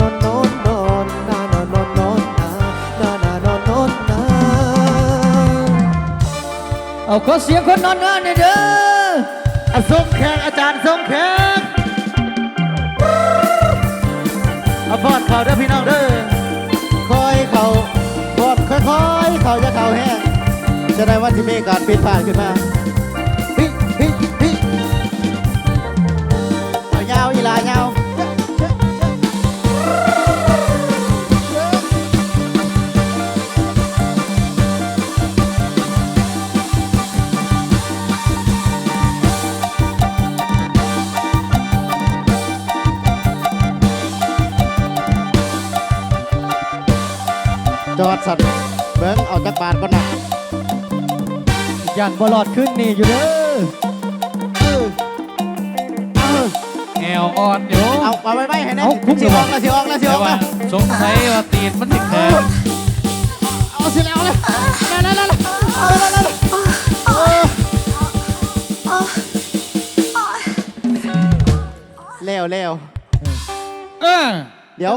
นอนนอนนานอนนอนนอนนานานอนนอนนา เอาขอเสียงคนนอนหน่อยเด้อ ส่งแขกอาจารย์ส่งแขกเอาพอดเข่าเด้อพี่น้องเด้อคอยเข่าพอดค่อยๆเข่าจะเข่าแห้งจะได้ว่าที่มีการปิดผ่านขึ้นมาฮิฮิฮิเอายาวอีหลายาวจอดสัตว์เบิ้งเอาจากบาทก่อนนะ ยันบอลอดขึ้นนี่อยู่เด้อ แอวอ่อนอยู่ เอาไปไปให้แน่ เอาคุ้ม สิ เล อย อกแล้วสิออกแล้วสิอ แต่ อก ว่า แล้ว สงสัยว่าตีนมันติดแข็ง เอาสิแล้วเลยแล้ว เออ เดี๋ยว